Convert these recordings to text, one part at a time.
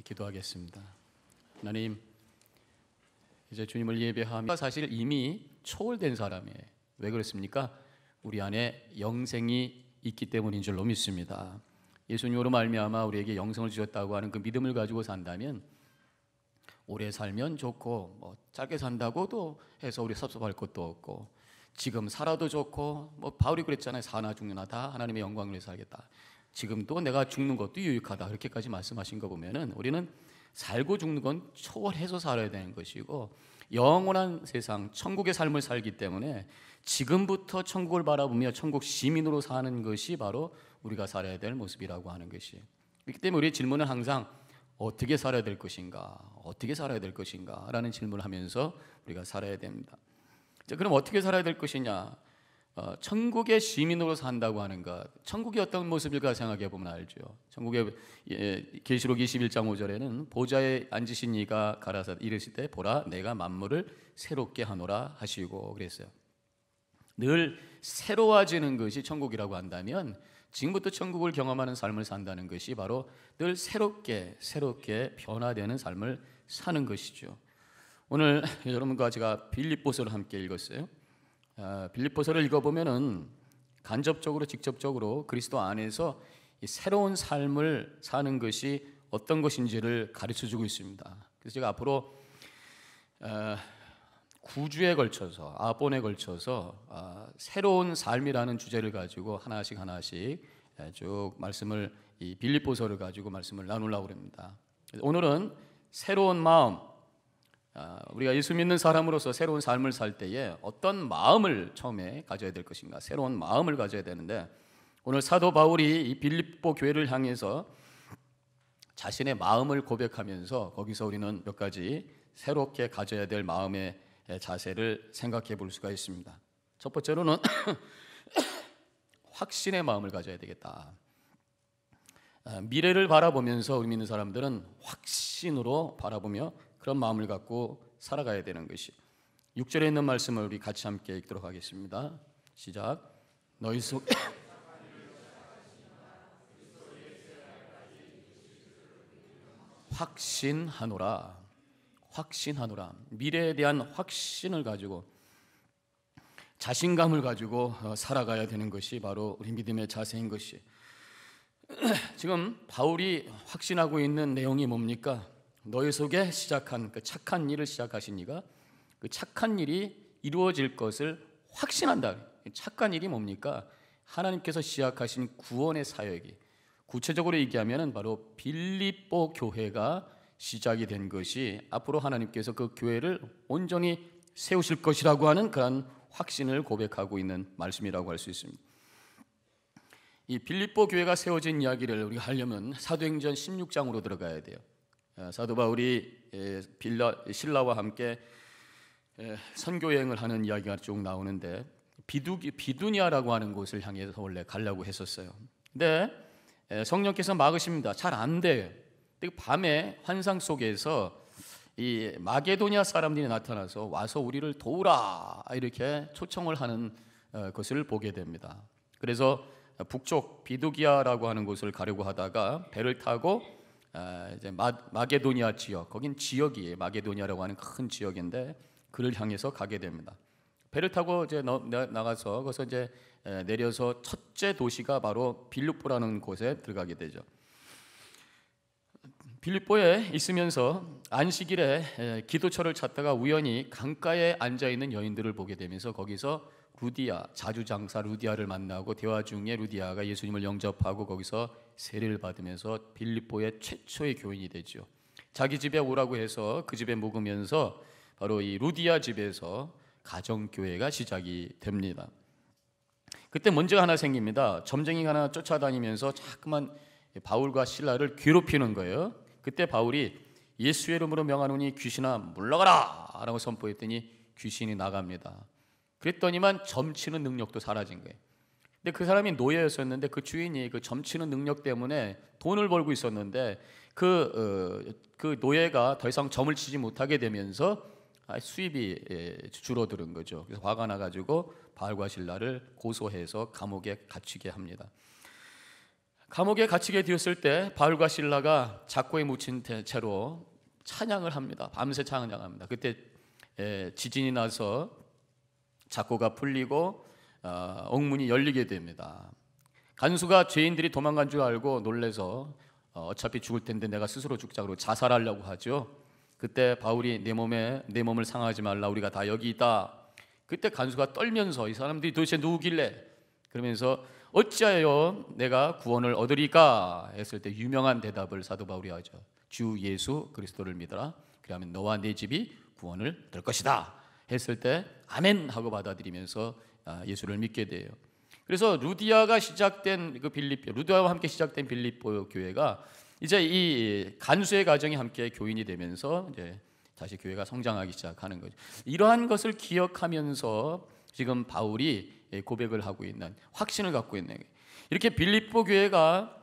기도하겠습니다. 하나님, 이제 주님을 예배하며 사실 이미 초월된 사람이에요. 왜 그렇습니까? 우리 안에 영생이 있기 때문인 줄로 믿습니다. 예수님으로 말미암아 우리에게 영생을 주셨다고 하는 그 믿음을 가지고 산다면 오래 살면 좋고 짧게 산다고도 해서 우리 섭섭할 것도 없고, 지금 살아도 좋고 바울이 그랬잖아요. 사나 죽느나 다 하나님의 영광을 위해 살겠다. 지금도 내가 죽는 것도 유익하다, 그렇게까지 말씀하신 거 보면은 우리는 살고 죽는 건 초월해서 살아야 되는 것이고, 영원한 세상 천국의 삶을 살기 때문에 지금부터 천국을 바라보며 천국 시민으로 사는 것이 바로 우리가 살아야 될 모습이라고 하는 것이. 그렇기 때문에 우리의 질문은 항상 어떻게 살아야 될 것인가, 어떻게 살아야 될 것인가 라는 질문을 하면서 우리가 살아야 됩니다. 자, 그럼 어떻게 살아야 될 것이냐? 천국의 시민으로 산다고 하는 것, 천국이 어떤 모습일까 생각해 보면 알죠. 천국의 계시록 21장 5절에는 보좌에 앉으신 이가 가라사 이르실 때 보라 내가 만물을 새롭게 하노라 하시고 그랬어요. 늘 새로워지는 것이 천국이라고 한다면 지금부터 천국을 경험하는 삶을 산다는 것이 바로 늘 새롭게 변화되는 삶을 사는 것이죠. 오늘 여러분과 제가 빌립보서를 함께 읽었어요. 빌립보서를 읽어보면은 간접적으로 직접적으로 그리스도 안에서 이 새로운 삶을 사는 것이 어떤 것인지를 가르쳐주고 있습니다. 그래서 제가 앞으로 9주에 걸쳐서 아본에 걸쳐서 새로운 삶이라는 주제를 가지고 하나씩 쭉 말씀을, 이 빌립보서를 가지고 말씀을 나누려고 합니다. 오늘은 새로운 마음, 우리가 예수 믿는 사람으로서 새로운 삶을 살 때에 어떤 마음을 처음에 가져야 될 것인가, 새로운 마음을 가져야 되는데, 오늘 사도 바울이 이 빌립보 교회를 향해서 자신의 마음을 고백하면서 거기서 우리는 몇 가지 새롭게 가져야 될 마음의 자세를 생각해 볼 수가 있습니다. 첫 번째로는 확신의 마음을 가져야 되겠다. 미래를 바라보면서 우리 믿는 사람들은 확신으로 바라보며 그런 마음을 갖고 살아가야 되는 것이. 6절에 있는 말씀을 우리 같이 함께 읽도록 하겠습니다. 시작. 너희 속 확신하노라. 미래에 대한 확신을 가지고, 자신감을 가지고 살아가야 되는 것이 바로 우리 믿음의 자세인 것이. 지금 바울이 확신하고 있는 내용이 뭡니까? 너희 속에 시작한 그 착한 일을 시작하신 이가 그 착한 일이 이루어질 것을 확신한다. 착한 일이 뭡니까? 하나님께서 시작하신 구원의 사역이, 구체적으로 얘기하면 바로 빌립보 교회가 시작이 된 것이 앞으로 하나님께서 그 교회를 온전히 세우실 것이라고 하는 그런 확신을 고백하고 있는 말씀이라고 할 수 있습니다. 이 빌립보 교회가 세워진 이야기를 우리가 하려면 사도행전 16장으로 들어가야 돼요. 사도 바울이 신라와 함께 선교 여행을 하는 이야기가 쭉 나오는데, 비두니아라고 하는 곳을 향해서 원래 가려고 했었어요. 근데 성령께서 막으십니다. 잘 안 돼요. 밤에 환상 속에서 이 마게도니아 사람들이 나타나서 와서 우리를 도우라 이렇게 초청을 하는 것을 보게 됩니다. 그래서 북쪽 비두기아라고 하는 곳을 가려고 하다가 배를 타고 이제 마게도니아 지역, 거긴 지역이에요. 마게도니아라고 하는 큰 지역인데 그를 향해서 가게 됩니다. 배를 타고 이제 나가서 거기서 이제 내려서 첫째 도시가 바로 빌립보라는 곳에 들어가게 되죠. 빌립보에 있으면서 안식일에 기도처를 찾다가 우연히 강가에 앉아 있는 여인들을 보게 되면서 거기서 루디아, 자주장사 루디아를 만나고 대화 중에 루디아가 예수님을 영접하고 거기서 세례를 받으면서 빌립보의 최초의 교인이 되죠. 자기 집에 오라고 해서 그 집에 묵으면서 바로 이 루디아 집에서 가정교회가 시작이 됩니다. 그때 문제가 하나 생깁니다. 점쟁이가 하나 쫓아다니면서 자꾸만 바울과 실라를 괴롭히는 거예요. 그때 바울이 예수의 이름으로 명하노니 귀신아 물러가라 라고 선포했더니 귀신이 나갑니다. 그랬더니만 점치는 능력도 사라진 거예요. 근데 그 사람이 노예였었는데 그 주인이 그 점치는 능력 때문에 돈을 벌고 있었는데 그 노예가 더 이상 점을 치지 못하게 되면서 수입이 줄어드는 거죠. 그래서 화가 나가지고 바울과 실라를 고소해서 감옥에 갇히게 합니다. 감옥에 갇히게 되었을 때 바울과 실라가 작고에 묻힌 채로 찬양을 합니다. 밤새 찬양합니다. 그때 지진이 나서 작고가 풀리고 옥문이 열리게 됩니다. 간수가 죄인들이 도망간 줄 알고 놀래서 어차피 죽을 텐데 내가 스스로 죽자고 자살하려고 하죠. 그때 바울이 내 몸을 상하지 말라, 우리가 다 여기 있다. 그때 간수가 떨면서 이 사람들이 도대체 누구길래, 그러면서 어찌하여 내가 구원을 얻으리까 했을 때 유명한 대답을 사도 바울이 하죠. 주 예수 그리스도를 믿어라, 그러면 너와 네 집이 구원을 얻을 것이다 했을 때 아멘 하고 받아들이면서 예수를 믿게 돼요. 그래서 루디아와 함께 시작된 빌립보 교회가 이제 이 간수의 가정이 함께 교인이 되면서 이제 다시 교회가 성장하기 시작하는 거죠. 이러한 것을 기억하면서 지금 바울이 고백을 하고 있는, 확신을 갖고 있는, 이렇게 빌립보 교회가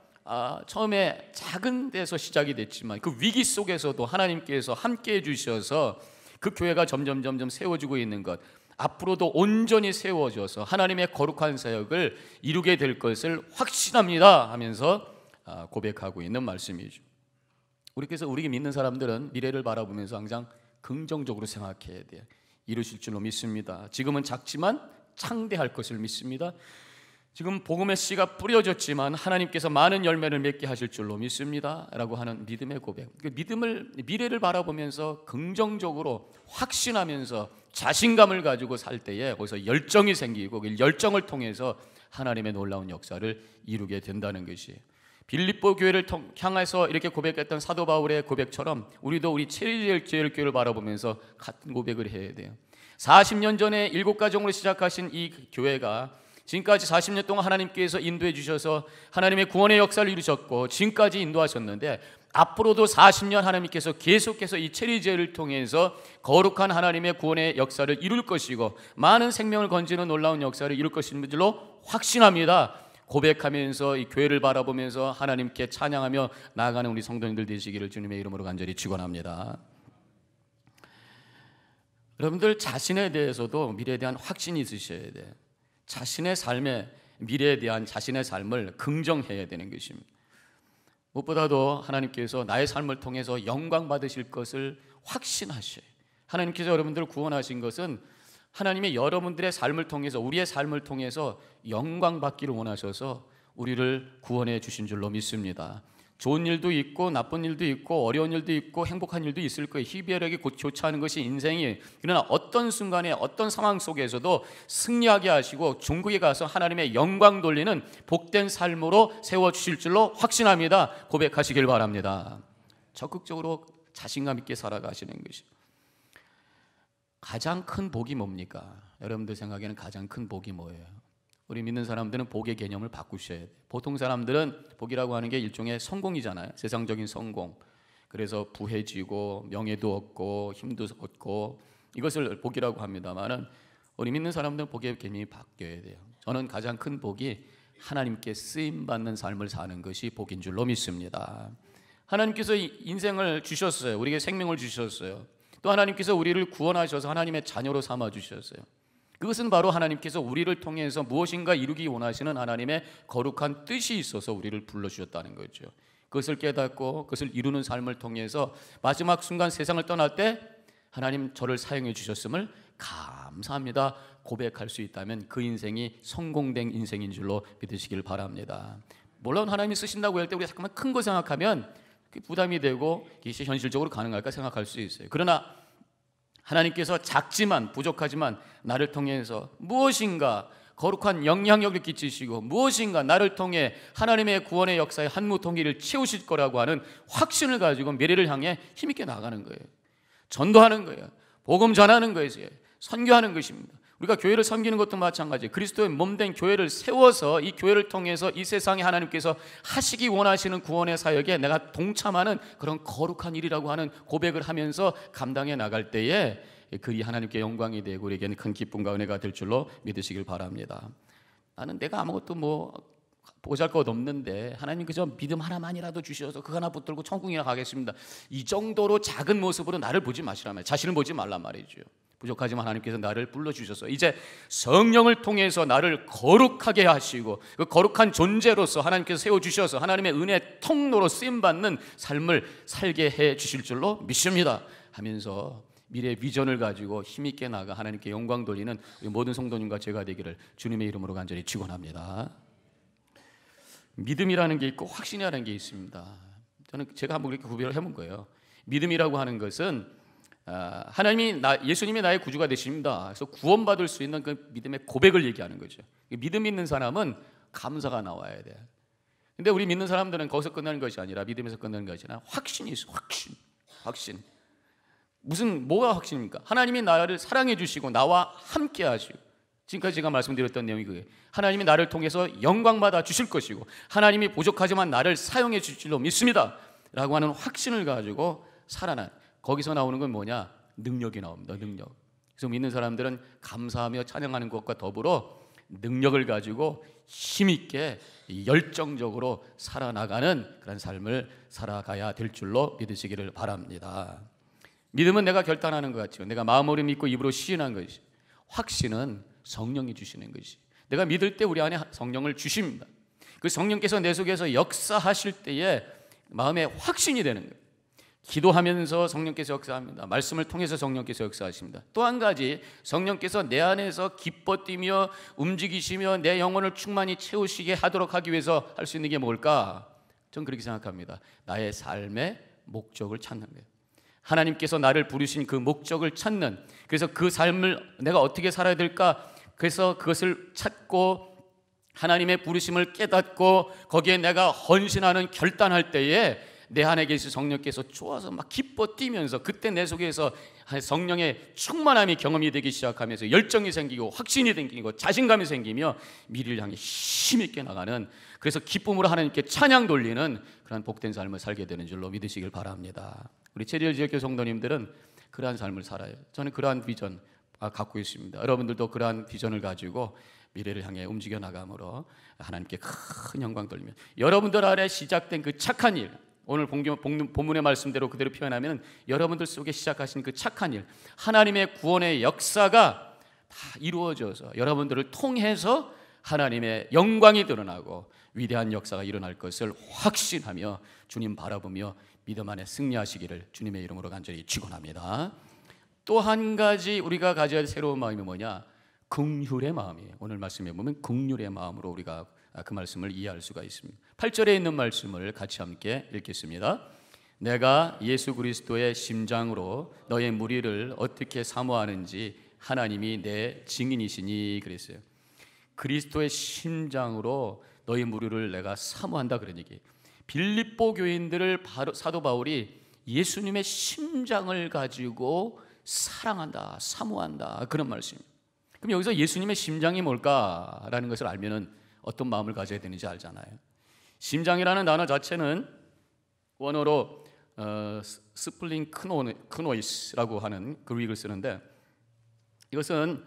처음에 작은 데서 시작이 됐지만 그 위기 속에서도 하나님께서 함께 해주셔서 그 교회가 점점 세워지고 있는 것, 앞으로도 온전히 세워져서 하나님의 거룩한 사역을 이루게 될 것을 확신합니다 하면서 고백하고 있는 말씀이죠. 우리 믿는 사람들은 미래를 바라보면서 항상 긍정적으로 생각해야 돼요. 이루실 줄로 믿습니다. 지금은 작지만 창대할 것을 믿습니다. 지금 복음의 씨가 뿌려졌지만 하나님께서 많은 열매를 맺게 하실 줄로 믿습니다 라고 하는 믿음의 고백. 미래를 바라보면서 긍정적으로 확신하면서 자신감을 가지고 살 때에 거기서 열정이 생기고 그 열정을 통해서 하나님의 놀라운 역사를 이루게 된다는 것이에요. 빌립보 교회를 향해서 이렇게 고백했던 사도 바울의 고백처럼 우리도 우리 체리엘 교회를 바라보면서 같은 고백을 해야 돼요. 40년 전에 7가정으로 시작하신 이 교회가 지금까지 40년 동안 하나님께서 인도해 주셔서 하나님의 구원의 역사를 이루셨고 지금까지 인도하셨는데, 앞으로도 40년 하나님께서 계속해서 이 체리제를 통해서 거룩한 하나님의 구원의 역사를 이룰 것이고 많은 생명을 건지는 놀라운 역사를 이룰 것인 줄로 확신합니다. 고백하면서 이 교회를 바라보면서 하나님께 찬양하며 나아가는 우리 성도님들 되시기를 주님의 이름으로 간절히 축원합니다. 여러분들 자신에 대해서도 미래에 대한 확신이 있으셔야 돼요. 자신의 삶의 미래에 대한 자신의 삶을 긍정해야 되는 것입니다. 무엇보다도 하나님께서 나의 삶을 통해서 영광 받으실 것을 확신하셔요. 하나님께서 여러분들을 구원하신 것은 하나님의 여러분들의 삶을 통해서, 우리의 삶을 통해서 영광 받기를 원하셔서 우리를 구원해 주신 줄로 믿습니다. 좋은 일도 있고 나쁜 일도 있고 어려운 일도 있고 행복한 일도 있을 거예요. 희비애락이 곧 교차하는 것이 인생이에요. 그러나 어떤 순간에 어떤 상황 속에서도 승리하게 하시고 종국에 가서 하나님의 영광 돌리는 복된 삶으로 세워주실 줄로 확신합니다. 고백하시길 바랍니다. 적극적으로 자신감 있게 살아가시는 것이 가장 큰 복이 뭡니까? 여러분들 생각에는 가장 큰 복이 뭐예요? 우리 믿는 사람들은 복의 개념을 바꾸셔야 돼요. 보통 사람들은 복이라고 하는 게 일종의 성공이잖아요. 세상적인 성공. 그래서 부해지고 명예도 얻고 힘도 얻고 이것을 복이라고 합니다만은 우리 믿는 사람들은 복의 개념이 바뀌어야 돼요. 저는 가장 큰 복이 하나님께 쓰임 받는 삶을 사는 것이 복인 줄로 믿습니다. 하나님께서 인생을 주셨어요. 우리에게 생명을 주셨어요. 또 하나님께서 우리를 구원하셔서 하나님의 자녀로 삼아 주셨어요. 그것은 바로 하나님께서 우리를 통해서 무엇인가 이루기 원하시는 하나님의 거룩한 뜻이 있어서 우리를 불러주셨다는 거죠. 그것을 깨닫고 그것을 이루는 삶을 통해서 마지막 순간 세상을 떠날 때 하나님 저를 사용해 주셨음을 감사합니다 고백할 수 있다면 그 인생이 성공된 인생인 줄로 믿으시길 바랍니다. 물론 하나님이 쓰신다고 할 때 우리가 잠깐만 큰 거 생각하면 부담이 되고 이것이 현실적으로 가능할까 생각할 수 있어요. 그러나 하나님께서 작지만 부족하지만 나를 통해서 무엇인가 거룩한 영향력을 끼치시고 무엇인가 나를 통해 하나님의 구원의 역사의 한무통일을 채우실 거라고 하는 확신을 가지고 미래를 향해 힘있게 나가는 거예요. 전도하는 거예요. 복음 전하는 거예요. 선교하는 것입니다. 우리가 교회를 섬기는 것도 마찬가지예요. 그리스도의 몸된 교회를 세워서 이 교회를 통해서 이 세상에 하나님께서 하시기 원하시는 구원의 사역에 내가 동참하는 그런 거룩한 일이라고 하는 고백을 하면서 감당해 나갈 때에 그리 하나님께 영광이 되고 우리에게는 큰 기쁨과 은혜가 될 줄로 믿으시길 바랍니다. 나는 내가 아무것도 보잘것 없는데 하나님 그저 믿음 하나만이라도 주셔서 그거 하나 붙들고 천국이나 가겠습니다. 이 정도로 작은 모습으로 나를 보지 마시란 말이에요. 자신을 보지 말란 말이죠. 부족하지만 하나님께서 나를 불러주셔서 이제 성령을 통해서 나를 거룩하게 하시고 그 거룩한 존재로서 하나님께서 세워주셔서 하나님의 은혜 통로로 쓰임받는 삶을 살게 해 주실 줄로 믿습니다 하면서 미래의 비전을 가지고 힘있게 나가 하나님께 영광 돌리는 모든 성도님과 제가 되기를 주님의 이름으로 간절히 축원합니다. 믿음이라는 게 있고 확신이라는 게 있습니다. 저는 제가 한번 그렇게 구별을 해본 거예요. 믿음이라고 하는 것은 예수님이 나의 구주가 되십니다. 그래서 구원받을 수 있는 그 믿음의 고백을 얘기하는 거죠. 믿음 있는 사람은 감사가 나와야 돼. 근데 우리 믿는 사람들은 거기서 끝나는 것이 아니라 믿음에서 끝나는 것이 아니라 확신이 있어. 확신. 뭐가 확신입니까? 하나님이 나를 사랑해 주시고 나와 함께 하시고 지금까지 제가 말씀드렸던 내용이 그게 하나님이 나를 통해서 영광 받아 주실 것이고 하나님이 부족하지만 나를 사용해 주실 줄로 믿습니다 라고 하는 확신을 가지고 살아난 거기서 나오는 건 뭐냐? 능력이 나옵니다. 능력. 그래서 믿는 사람들은 감사하며 찬양하는 것과 더불어 능력을 가지고 힘있게 열정적으로 살아나가는 그런 삶을 살아가야 될 줄로 믿으시기를 바랍니다. 믿음은 내가 결단하는 것 같죠. 내가 마음으로 믿고 입으로 시인한 것이. 확신은 성령이 주시는 것이. 내가 믿을 때 우리 안에 성령을 주십니다. 그 성령께서 내 속에서 역사하실 때에 마음에 확신이 되는 거예요. 기도하면서 성령께서 역사합니다. 말씀을 통해서 성령께서 역사하십니다. 또 한 가지 성령께서 내 안에서 기뻐 뛰며 움직이시며 내 영혼을 충만히 채우시게 하도록 하기 위해서 할 수 있는 게 뭘까? 전 그렇게 생각합니다. 나의 삶의 목적을 찾는 거예요. 하나님께서 나를 부르신 그 목적을 찾는, 그래서 그 삶을 내가 어떻게 살아야 될까? 그래서 그것을 찾고 하나님의 부르심을 깨닫고 거기에 내가 헌신하는 결단할 때에 내 안에 계신 성령께서 좋아서 막 기뻐 뛰면서 그때 내 속에서 성령의 충만함이 경험이 되기 시작하면서 열정이 생기고 확신이 생기고 자신감이 생기며 미래를 향해 힘있게 나가는, 그래서 기쁨으로 하나님께 찬양 돌리는 그런 복된 삶을 살게 되는 줄로 믿으시길 바랍니다. 우리 체리얼 지역교 성도님들은 그러한 삶을 살아요. 저는 그러한 비전 갖고 있습니다. 여러분들도 그러한 비전을 가지고 미래를 향해 움직여 나감으로 하나님께 큰 영광 돌리며 여러분들 아래 시작된 그 착한 일, 오늘 본문의 말씀대로 그대로 표현하면 여러분들 속에 시작하신 그 착한 일, 하나님의 구원의 역사가 다 이루어져서 여러분들을 통해서 하나님의 영광이 드러나고 위대한 역사가 일어날 것을 확신하며 주님 바라보며 믿음 안에 승리하시기를 주님의 이름으로 간절히 축원합니다. 또 한 가지 우리가 가져야 할 새로운 마음이 뭐냐? 긍휼의 마음이에요. 오늘 말씀에 보면 긍휼의 마음으로 우리가 그 말씀을 이해할 수가 있습니다. 8절에 있는 말씀을 같이 함께 읽겠습니다. 내가 예수 그리스도의 심장으로 너의 무리를 어떻게 사모하는지 하나님이 내 증인이시니 그랬어요. 그리스도의 심장으로 너의 무리를 내가 사모한다 그런 얘기예요. 빌립보 교인들을 사도 바울이 예수님의 심장을 가지고 사랑한다, 사모한다 그런 말씀입니다. 그럼 여기서 예수님의 심장이 뭘까라는 것을 알면은 어떤 마음을 가져야 되는지 알잖아요. 심장이라는 단어 자체는 원어로 스플링크노이스라고 하는 그릭을 쓰는데 이것은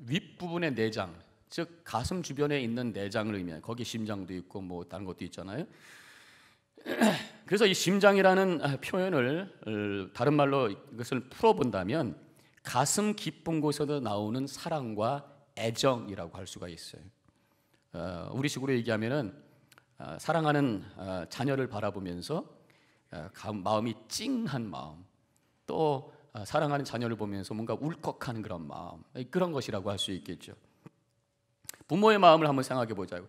윗부분의 내장, 즉 가슴 주변에 있는 내장을 의미해요. 거기 심장도 있고 뭐 다른 것도 있잖아요. 그래서 이 심장이라는 표현을 다른 말로 이것을 풀어본다면 가슴 깊은 곳에서 나오는 사랑과 애정이라고 할 수가 있어요. 우리식으로 얘기하면은 사랑하는 자녀를 바라보면서 마음이 찡한 마음, 또 사랑하는 자녀를 보면서 뭔가 울컥하는 그런 마음, 그런 것이라고 할 수 있겠죠. 부모의 마음을 한번 생각해 보자고.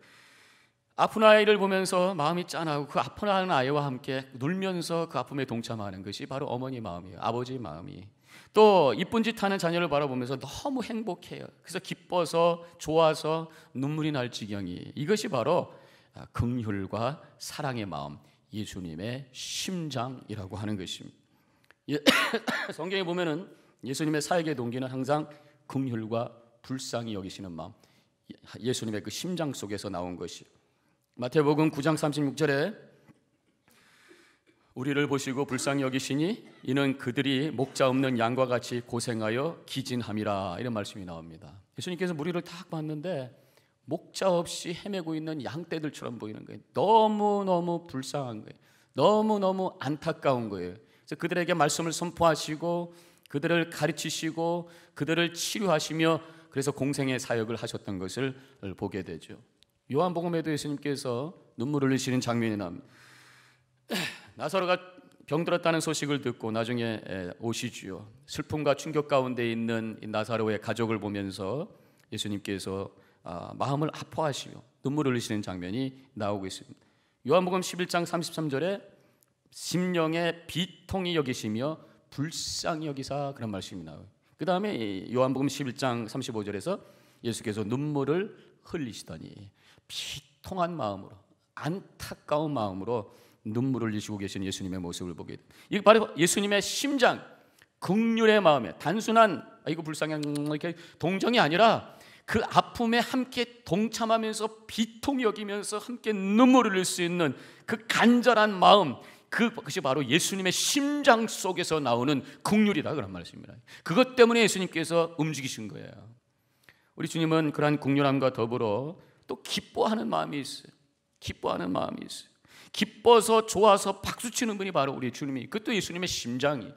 아픈 아이를 보면서 마음이 짠하고 그 아파하는 아이와 함께 놀면서 그 아픔에 동참하는 것이 바로 어머니 마음이에요. 아버지 마음이. 또 이쁜 짓 하는 자녀를 바라보면서 너무 행복해요. 그래서 기뻐서 좋아서 눈물이 날 지경이. 이것이 바로 긍휼과 사랑의 마음, 예수님의 심장이라고 하는 것입니다. 성경에 보면은 예수님의 사역의 동기는 항상 긍휼과 불쌍히 여기시는 마음, 예수님의 그 심장 속에서 나온 것이. 마태복음 9장 36절에 우리를 보시고 불쌍히 여기시니 이는 그들이 목자 없는 양과 같이 고생하여 기진함이라, 이런 말씀이 나옵니다. 예수님께서 무리를 딱 봤는데 목자 없이 헤매고 있는 양떼들처럼 보이는 거예요. 너무너무 불쌍한 거예요. 너무너무 안타까운 거예요. 그래서 그들에게 말씀을 선포하시고 그들을 가르치시고 그들을 치료하시며 그래서 공생의 사역을 하셨던 것을 보게 되죠. 요한복음에도 예수님께서 눈물을 흘리시는 장면이 나옵니다. 나사로가 병들었다는 소식을 듣고 나중에 오시지요. 슬픔과 충격 가운데 있는 나사로의 가족을 보면서 예수님께서 마음을 아파하시며 눈물을 흘리시는 장면이 나오고 있습니다. 요한복음 11장 33절에 심령의 비통히 여기시며 불쌍히 여기사, 그런 말씀이 나와요. 그 다음에 요한복음 11장 35절에서 예수께서 눈물을 흘리시더니 비통한 마음으로, 안타까운 마음으로 눈물을 흘리시고 계신 예수님의 모습을 보게 됩니다. 이게 바로 예수님의 심장, 긍휼의 마음에 단순한 이거 불쌍한 이렇게 동정이 아니라 그 아픔에 함께 동참하면서 비통히 여기면서 함께 눈물을 흘릴 수 있는 그 간절한 마음, 그것이 바로 예수님의 심장 속에서 나오는 긍휼이다, 그런 말씀입니다. 그것 때문에 예수님께서 움직이신 거예요. 우리 주님은 그러한 긍휼함과 더불어 또 기뻐하는 마음이 있어요. 기뻐하는 마음이 있어요. 기뻐서 좋아서 박수치는 분이 바로 우리 주님이, 그것도 예수님의 심장이.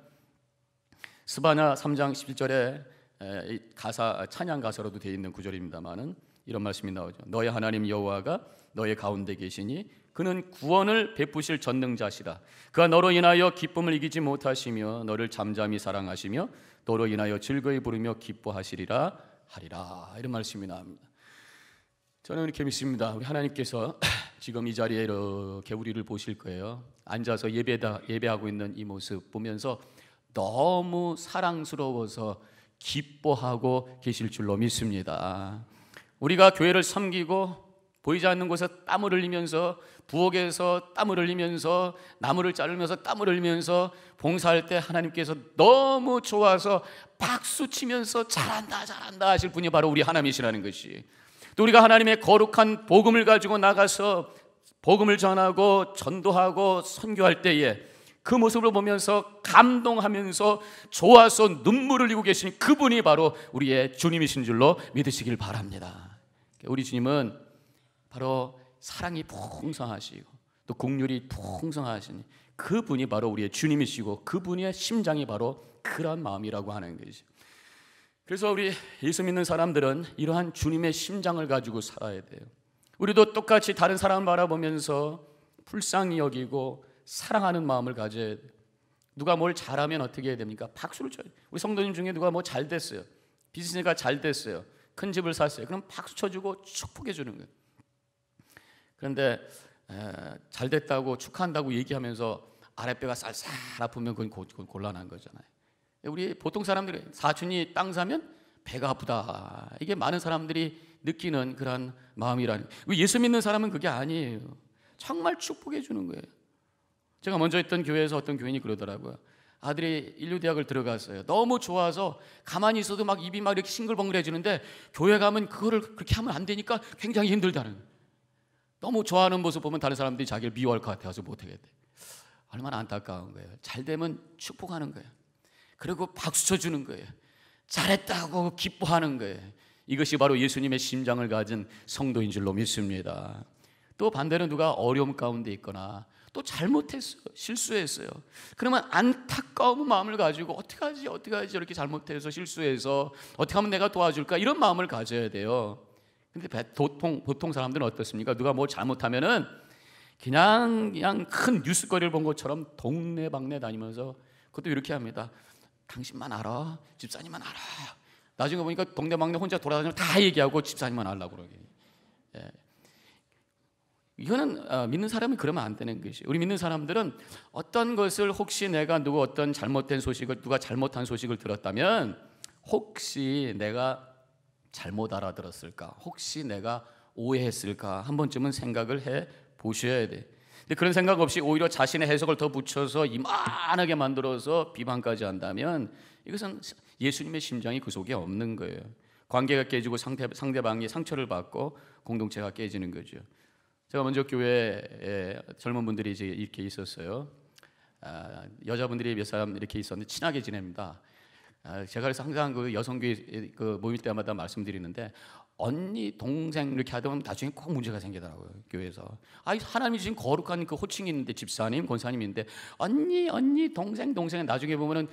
스바냐 3장 11절에 가사, 찬양 가사로도 되어 있는 구절입니다만은 이런 말씀이 나오죠. 너의 하나님 여호와가 너의 가운데 계시니 그는 구원을 베푸실 전능자시라. 그가 너로 인하여 기쁨을 이기지 못하시며 너를 잠잠히 사랑하시며 너로 인하여 즐거이 부르며 기뻐하시리라 하리라. 이런 말씀이 나옵니다. 저는 이렇게 믿습니다. 우리 하나님께서 지금 이 자리에 이렇게 우리를 보실 거예요. 앉아서 예배하고 있는 이 모습 보면서 너무 사랑스러워서 기뻐하고 계실 줄로 믿습니다. 우리가 교회를 섬기고 보이지 않는 곳에서 땀을 흘리면서, 부엌에서 땀을 흘리면서, 나무를 자르면서 땀을 흘리면서 봉사할 때 하나님께서 너무 좋아서 박수치면서 잘한다 잘한다 하실 분이 바로 우리 하나님이시라는 것이, 또 우리가 하나님의 거룩한 복음을 가지고 나가서 복음을 전하고 전도하고 선교할 때에 그 모습을 보면서 감동하면서 좋아서 눈물을 흘리고 계신 그분이 바로 우리의 주님이신 줄로 믿으시길 바랍니다. 우리 주님은 바로 사랑이 풍성하시고 또 긍휼이 풍성하신 그분이 바로 우리의 주님이시고 그분의 심장이 바로 그런 마음이라고 하는 것이죠. 그래서 우리 예수 믿는 사람들은 이러한 주님의 심장을 가지고 살아야 돼요. 우리도 똑같이 다른 사람을 바라보면서 불쌍히 여기고 사랑하는 마음을 가져야 돼요. 누가 뭘 잘하면 어떻게 해야 됩니까? 박수를 쳐요. 우리 성도님 중에 누가 뭐 잘 됐어요, 비즈니스가 잘 됐어요, 큰 집을 샀어요, 그럼 박수 쳐주고 축복해 주는 거예요. 그런데 잘 됐다고 축하한다고 얘기하면서 아랫배가 쌀쌀 아프면 그건 곤란한 거잖아요. 우리 보통 사람들이 사촌이 땅 사면 배가 아프다, 이게 많은 사람들이 느끼는 그런 마음이라니. 예수 믿는 사람은 그게 아니에요. 정말 축복해 주는 거예요. 제가 먼저 있던 교회에서 어떤 교인이 그러더라고요. 아들이 인류대학을 들어갔어요. 너무 좋아서 가만히 있어도 막 입이 막 이렇게 싱글벙글해지는데 교회 가면 그거를 그렇게 하면 안 되니까 굉장히 힘들다는 거예요. 너무 좋아하는 모습 보면 다른 사람들이 자기를 미워할 것 같아서 못하겠대. 얼마나 안타까운 거예요. 잘 되면 축복하는 거예요. 그리고 박수 쳐주는 거예요. 잘했다고 기뻐하는 거예요. 이것이 바로 예수님의 심장을 가진 성도인 줄로 믿습니다. 또 반대로 누가 어려움 가운데 있거나 또 잘못했어요, 실수했어요. 그러면 안타까운 마음을 가지고 어떻게 하지 이렇게 잘못해서 실수해서 어떻게 하면 내가 도와줄까, 이런 마음을 가져야 돼요. 근데 보통 사람들은 어떻습니까? 누가 뭐 잘못하면은 그냥 큰 뉴스거리를 본 것처럼 동네방네 다니면서 그것도 이렇게 합니다. 당신만 알아, 집사님만 알아. 나중에 보니까 동네방네 혼자 돌아다니면서 다 얘기하고 집사님만 알라고 그러게. 예. 이거는 믿는 사람이 그러면 안 되는 것이. 우리 믿는 사람들은 어떤 것을 혹시 내가 누구 어떤 잘못된 소식을, 누가 잘못한 소식을 들었다면 혹시 내가 잘못 알아들었을까, 혹시 내가 오해했을까 한 번쯤은 생각을 해 보셔야 돼. 근데 그런 생각 없이 오히려 자신의 해석을 더 붙여서 이만하게 만들어서 비방까지 한다면 이것은 예수님의 심장이 그 속에 없는 거예요. 관계가 깨지고 상대방이 상처를 받고 공동체가 깨지는 거죠. 제가 먼저 교회에 젊은 분들이 이제 이렇게 있었어요. 여자분들이 몇 사람 이렇게 있었는데 친하게 지냅니다. 제가 그래서 항상 그 여성교회 그 모일 때마다 말씀드리는데 언니, 동생 이렇게 하다 보면 나중에 꼭 문제가 생기더라고요, 교회에서. 하나님이 지금 거룩한 그 호칭이 있는데, 집사님, 권사님인데 언니, 동생 나중에 보면은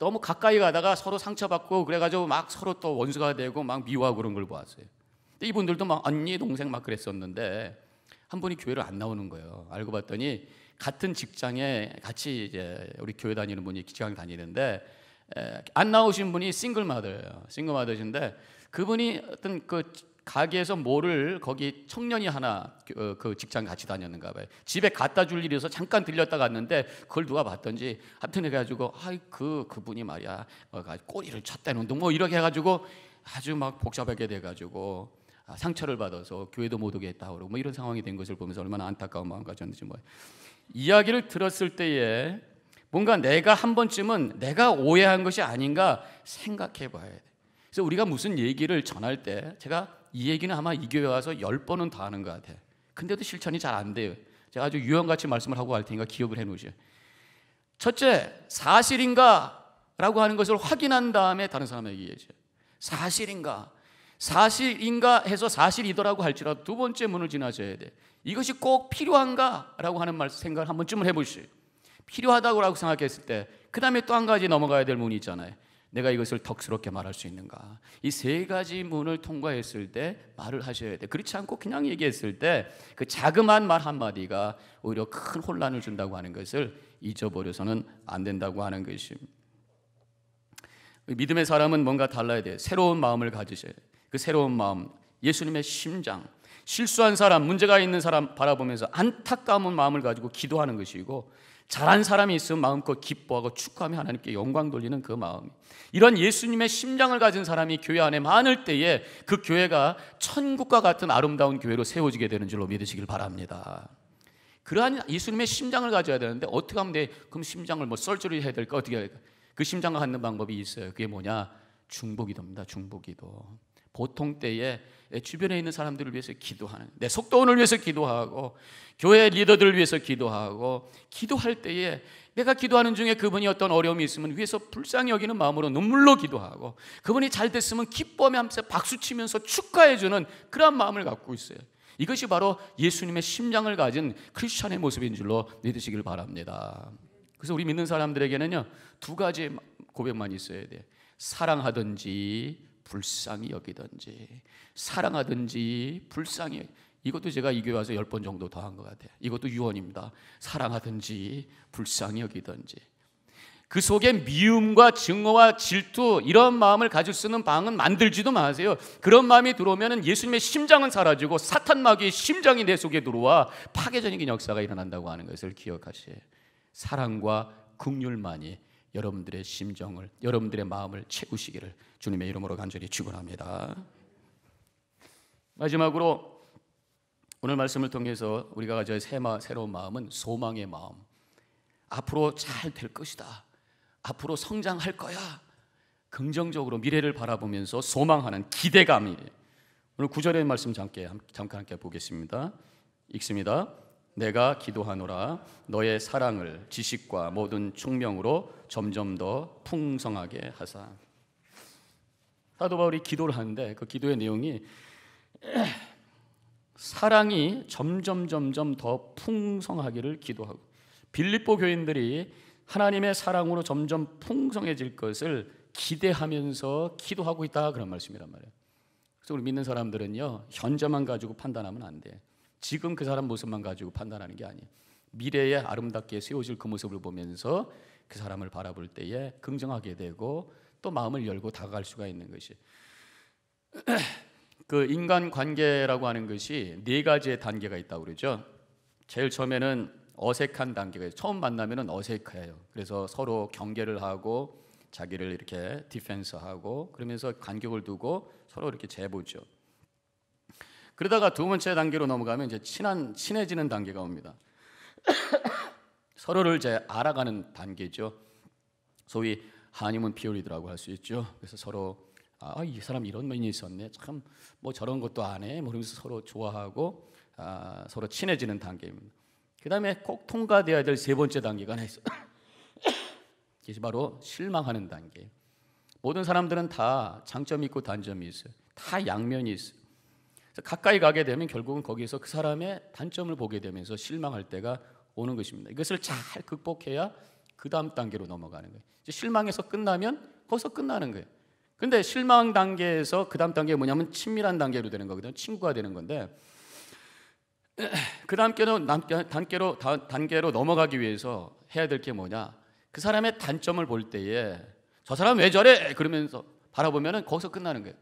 너무 가까이 가다가 서로 상처받고 그래가지고 막 서로 또 원수가 되고 막 미워하고 그런 걸 보았어요. 근데 이분들도 막 언니 동생 막 그랬었는데 한 분이 교회를 안 나오는 거예요. 알고 봤더니 같은 직장에 같이 이제 우리 교회 다니는 분이 직장 다니는데 안 나오신 분이 싱글마더예요. 싱글마더신데 그분이 어떤 그 가게에서 뭐를 거기 청년이 하나 그 직장 같이 다녔는가 봐요. 집에 갖다 줄 일이 있어서 잠깐 들렸다 갔는데 그걸 누가 봤던지 하여튼 해가지고 아이 그분이 말이야 꼬리를 쳤다는 둥 뭐 이렇게 해가지고 아주 막 복잡하게 돼가지고 상처를 받아서 교회도 못 오게 했다 그러고 뭐 이런 상황이 된 것을 보면서 얼마나 안타까운 마음 가졌는지 뭐 이야기를 들었을 때에 뭔가 내가 한 번쯤은 내가 오해한 것이 아닌가 생각해 봐야 돼. 그래서 우리가 무슨 얘기를 전할 때 제가 이 얘기는 아마 이 교회 와서 10번은 다 하는 것 같아요. 근데도 실천이 잘 안 돼요. 제가 아주 유형같이 말씀을 하고 갈 테니까 기억을 해 놓으세요. 첫째, 사실인가? 라고 하는 것을 확인한 다음에 다른 사람에게 얘기해줘요. 사실인가? 사실인가 해서 사실이더라고 할지라도 두 번째 문을 지나셔야 돼. 이것이 꼭 필요한가? 라고 하는 생각을 한 번쯤은 해보시오. 필요하다고 생각했을 때 그 다음에 또 한 가지 넘어가야 될 문이 있잖아요. 내가 이것을 덕스럽게 말할 수 있는가? 이 세 가지 문을 통과했을 때 말을 하셔야 돼. 그렇지 않고 그냥 얘기했을 때 그 자그마한 말 한마디가 오히려 큰 혼란을 준다고 하는 것을 잊어버려서는 안 된다고 하는 것입니다. 믿음의 사람은 뭔가 달라야 돼요. 새로운 마음을 가지셔야 돼요. 그 새로운 마음, 예수님의 심장, 실수한 사람, 문제가 있는 사람 바라보면서 안타까운 마음을 가지고 기도하는 것이고 잘한 사람이 있으면 마음껏 기뻐하고 축하하며 하나님께 영광 돌리는 그 마음, 이런 예수님의 심장을 가진 사람이 교회 안에 많을 때에 그 교회가 천국과 같은 아름다운 교회로 세워지게 되는 줄로 믿으시길 바랍니다. 그러한 예수님의 심장을 가져야 되는데 어떻게 하면 돼? 그럼 심장을 뭐 썰주리 해야 될까? 어떻게 해야 될까? 그 심장을 갖는 방법이 있어요. 그게 뭐냐? 중보기도입니다. 중보기도. 보통 때에 주변에 있는 사람들을 위해서 기도하는, 내 속도원을 위해서 기도하고 교회 리더들을 위해서 기도하고, 기도할 때에 내가 기도하는 중에 그분이 어떤 어려움이 있으면 위해서 불쌍히 여기는 마음으로 눈물로 기도하고, 그분이 잘 됐으면 기뻐하면서 박수치면서 축하해주는 그런 마음을 갖고 있어요. 이것이 바로 예수님의 심장을 가진 크리스찬의 모습인 줄로 믿으시길 바랍니다. 그래서 우리 믿는 사람들에게는요, 두 가지 고백만 있어야 돼요. 사랑하든지 불쌍히 여기든지. 사랑하든지 불쌍히. 이것도 제가 이 교회 와서 10번 정도 더 한 것 같아요. 이것도 유언입니다. 사랑하든지 불쌍히 여기든지. 그 속에 미움과 증오와 질투, 이런 마음을 가질 수 있는 방은 만들지도 마세요. 그런 마음이 들어오면 예수님의 심장은 사라지고 사탄 마귀의 심장이 내 속에 들어와 파괴적인 역사가 일어난다고 하는 것을 기억하세요. 사랑과 긍휼만이 여러분들의 심정을, 여러분들의 마음을 채우시기를 주님의 이름으로 간절히 축원합니다. 마지막으로 오늘 말씀을 통해서 우리가 가져야 할 새로운 마음은 소망의 마음. 앞으로 잘 될 것이다, 앞으로 성장할 거야, 긍정적으로 미래를 바라보면서 소망하는 기대감이에요. 오늘 9절의 말씀 잠깐 함께 보겠습니다. 읽습니다. 내가 기도하노라 너의 사랑을 지식과 모든 총명으로 점점 더 풍성하게 하사. 사도 바울이 기도를 하는데 그 기도의 내용이 사랑이 점점 더 풍성하기를 기도하고, 빌립보 교인들이 하나님의 사랑으로 점점 풍성해질 것을 기대하면서 기도하고 있다, 그런 말씀이란 말이에요. 그래서 우리 믿는 사람들은요, 현재만 가지고 판단하면 안 돼. 지금 그 사람 모습만 가지고 판단하는 게 아니에요. 미래에 아름답게 세워질 그 모습을 보면서 그 사람을 바라볼 때에 긍정하게 되고 또 마음을 열고 다가갈 수가 있는 것이, 그 인간 관계라고 하는 것이 네 가지의 단계가 있다고 그러죠. 제일 처음에는 어색한 단계가 있어요. 처음 만나면은 어색해요. 그래서 서로 경계를 하고 자기를 이렇게 디펜스하고 그러면서 간격을 두고 서로 이렇게 재보죠. 그러다가 두 번째 단계로 넘어가면 이제 친해지는 단계가 옵니다. 서로를 이제 알아가는 단계죠. 소위 하니문 피어리드라고 할 수 있죠. 그래서 서로 이 사람 이런 면이 있었네, 참 뭐 저런 것도 안 해, 그러면서 서로 좋아하고 서로 친해지는 단계입니다. 그 다음에 꼭 통과되어야 될 세 번째 단계가 하나 있어요. 이것이 바로 실망하는 단계. 모든 사람들은 다 장점이 있고 단점이 있어요. 다 양면이 있어요. 그래서 가까이 가게 되면 결국은 거기서 그 사람의 단점을 보게 되면서 실망할 때가 오는 것입니다. 이것을 잘 극복해야 그 다음 단계로 넘어가는 거예요. 이제 실망해서 끝나면 거기서 끝나는 거예요. 근데 실망 단계에서 그 다음 단계가 뭐냐면 친밀한 단계로 되는 거거든요. 친구가 되는 건데, 그 단계로 넘어가기 위해서 해야 될 게 뭐냐, 그 사람의 단점을 볼 때에 저 사람 왜 저래? 그러면서 바라보면 거기서 끝나는 거예요.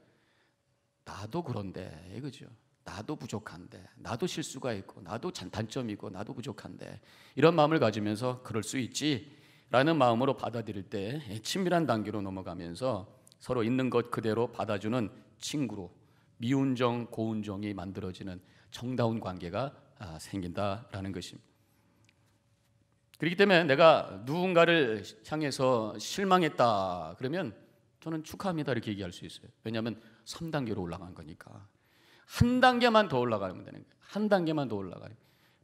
나도 그런데, 그죠? 나도 부족한데, 나도 실수가 있고, 나도 단점이 있고, 나도 부족한데, 이런 마음을 가지면서 그럴 수 있지 라는 마음으로 받아들일 때 친밀한 단계로 넘어가면서 서로 있는 것 그대로 받아주는 친구로 미운정 고운정이 만들어지는 정다운 관계가 생긴다라는 것입니다. 그렇기 때문에 내가 누군가를 향해서 실망했다 그러면 저는 축하합니다 이렇게 얘기할 수 있어요. 왜냐하면 3단계로 올라간 거니까. 한 단계만 더 올라가면 되는 거예요. 한 단계만 더 올라가는,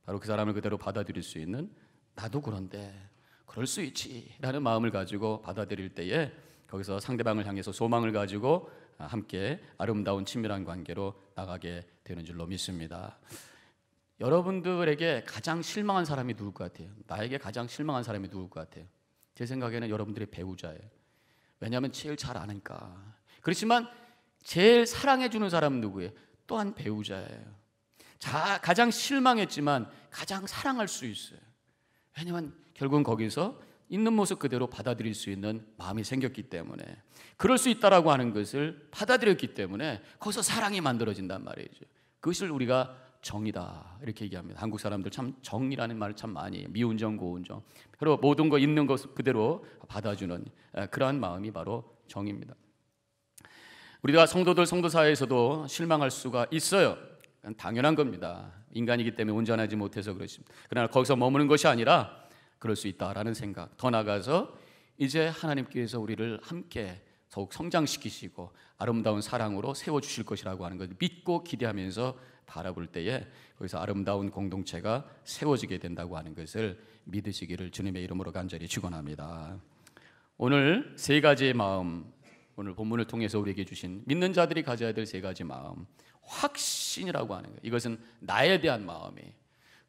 바로 그 사람을 그대로 받아들일 수 있는, 나도 그런데 그럴 수 있지 라는 마음을 가지고 받아들일 때에 거기서 상대방을 향해서 소망을 가지고 함께 아름다운 친밀한 관계로 나가게 되는 줄로 믿습니다. 여러분들에게 가장 실망한 사람이 누굴 것 같아요? 나에게 가장 실망한 사람이 누굴 것 같아요? 제 생각에는 여러분들의 배우자예요. 왜냐하면 제일 잘 아니까. 그렇지만 제일 사랑해주는 사람은 누구예요? 또한 배우자예요. 가장 실망했지만 가장 사랑할 수 있어요. 왜냐하면 결국은 거기서 있는 모습 그대로 받아들일 수 있는 마음이 생겼기 때문에, 그럴 수 있다라고 하는 것을 받아들였기 때문에 거기서 사랑이 만들어진단 말이죠. 그것을 우리가 정이다 이렇게 얘기합니다. 한국 사람들 참 정이라는 말을 참 많이 해요. 미운정 고운정, 그리고 모든 거 있는 것 그대로 받아주는 그러한 마음이 바로 정입니다. 우리가 성도들 성도 사이에서도 실망할 수가 있어요. 당연한 겁니다. 인간이기 때문에 온전하지 못해서 그렇습니다. 그러나 거기서 머무는 것이 아니라 그럴 수 있다라는 생각, 더 나아가서 이제 하나님께서 우리를 함께 더욱 성장시키시고 아름다운 사랑으로 세워주실 것이라고 하는 것을 믿고 기대하면서 바라볼 때에 거기서 아름다운 공동체가 세워지게 된다고 하는 것을 믿으시기를 주님의 이름으로 간절히 축원합니다. 오늘 세 가지의 마음, 오늘 본문을 통해서 우리에게 주신 믿는 자들이 가져야 될 세 가지 마음, 확신이라고 하는 거예요. 이것은 나에 대한 마음이에요.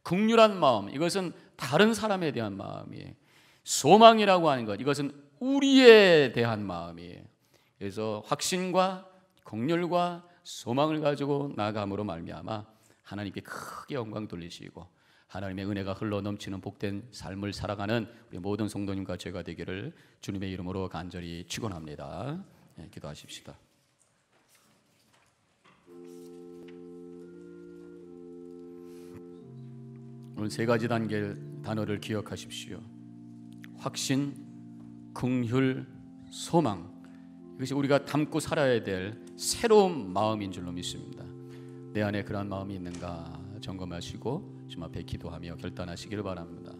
긍휼한 마음, 이것은 다른 사람에 대한 마음이에요. 소망이라고 하는 것, 이것은 우리에 대한 마음이에요. 그래서 확신과 긍휼과 소망을 가지고 나아감으로 말미암아 하나님께 크게 영광 돌리시고 하나님의 은혜가 흘러넘치는 복된 삶을 살아가는 우리 모든 성도님과 제가 되기를 주님의 이름으로 간절히 축원합니다. 기도하십시다. 오늘 세 가지 단어를 기억하십시오. 확신, 긍휼, 소망, 이것이 우리가 담고 살아야 될 새로운 마음인 줄로 믿습니다. 내 안에 그러한 마음이 있는가 점검하시고 주님 앞에 기도하며 결단하시기를 바랍니다.